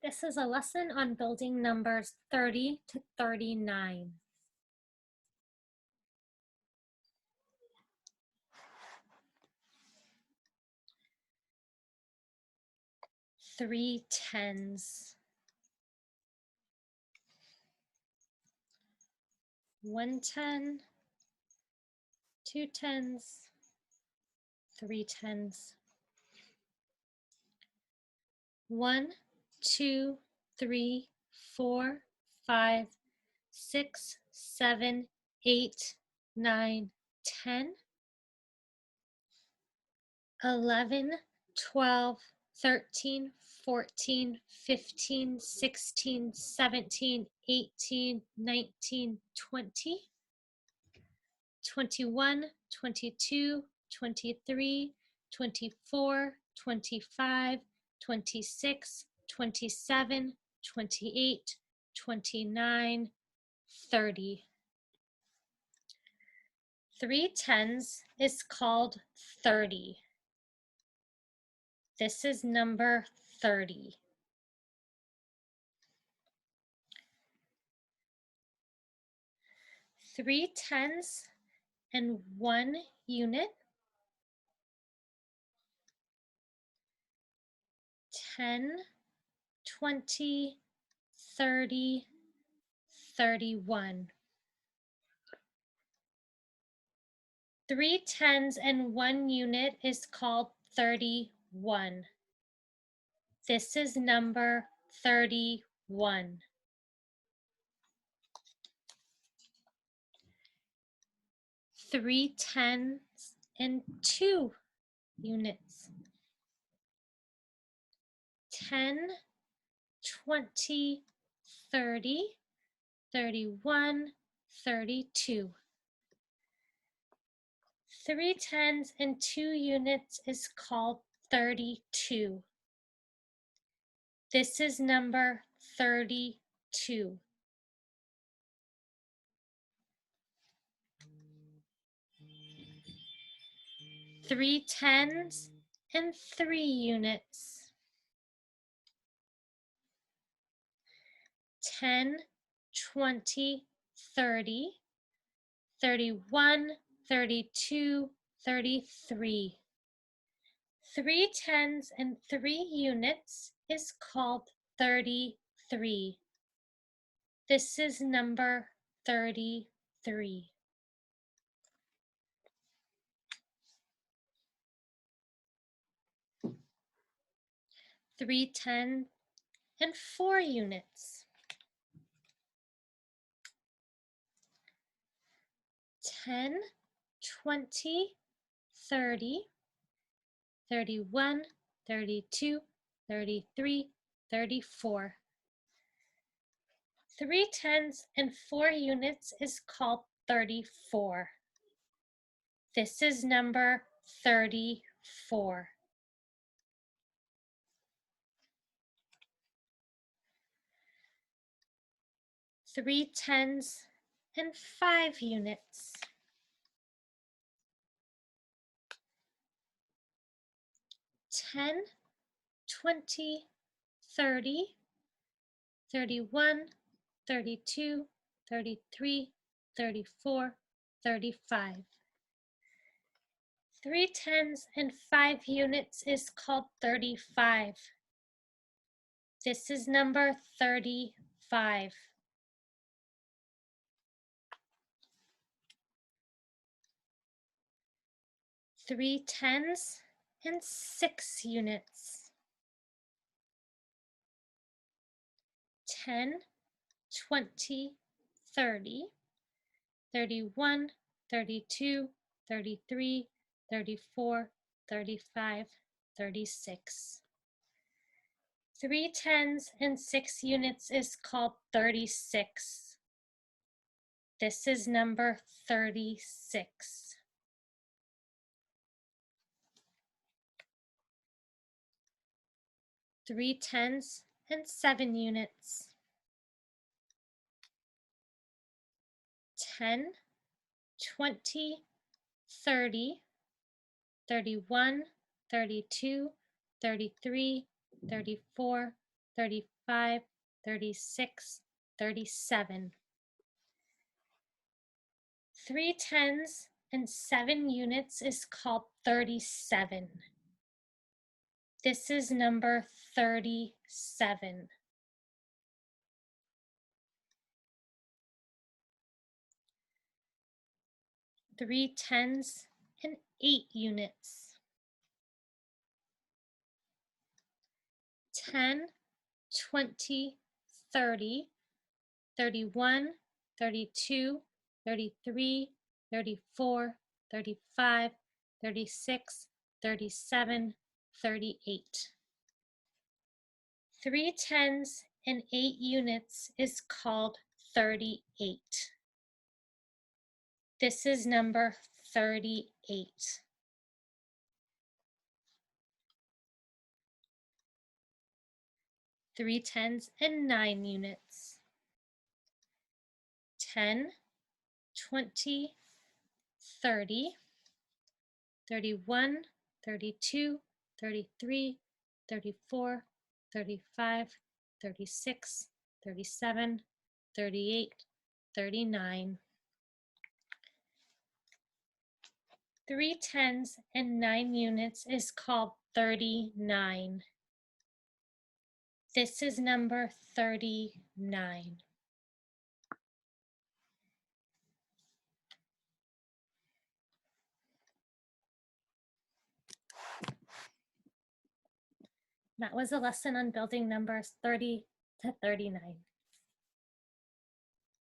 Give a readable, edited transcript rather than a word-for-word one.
This is a lesson on building numbers 30 to 39. Three tens. 1 10, 2 tens, 3 tens. 1, 2, 3, 4, 5, 6, 7, 8, 9, 10, 11, 12, 13, 14, 15, 16, 17, 18, 19, 20, 21, 22, 23, 24, 25, 26, 27, 28, 29, 30. 3 tens is called 30. This is number 30. 3 tens and 1 unit. 10, 20, 30, 31. 3 tens and 1 unit is called 31. This is number 31. 3 tens and 2 units. 10, 20, 30, 31, 32. 3 tens and 2 units is called 32. This is number 32. 3 tens and 3 units. 10, 20, 30, 31, 32, 33. 3 tens and 3 units is called 33. This is number 33. 3 10 and 4 units. 10, 20, 30, 31, 32, 33, 34. 3 tens and 4 units is called 34. This is number 34. 3 tens and 5 units. 10, 20, 30, 31, 32, 33, 34, 35. 3 tens and 5 units is called 35. This is number 35. 3 tens and 6 units. 10, 20, 30, 31, 32, 33, 34, 35, 36. 3 tens and 6 units is called 36. This is number 36. 3 tens and 7 units. 10, 20, 30, 31, 32, 33, 34, 35, 36, 37. 3 tens and 7 units is called 37. This is number 37. 3 tens and 8 units. 10, 20, 30, 31, 32, 33, 34, 35, 36, 37, 38. 3 tens and 8 units is called 38. This is number 38. 3 tens and 9 units. 10, 20, 30, 31, 32, 33, 34, 35, 36, 37, 38, 39. 3 tens and 9 units is called 39. This is number 39. That was a lesson on building numbers 30 to 39.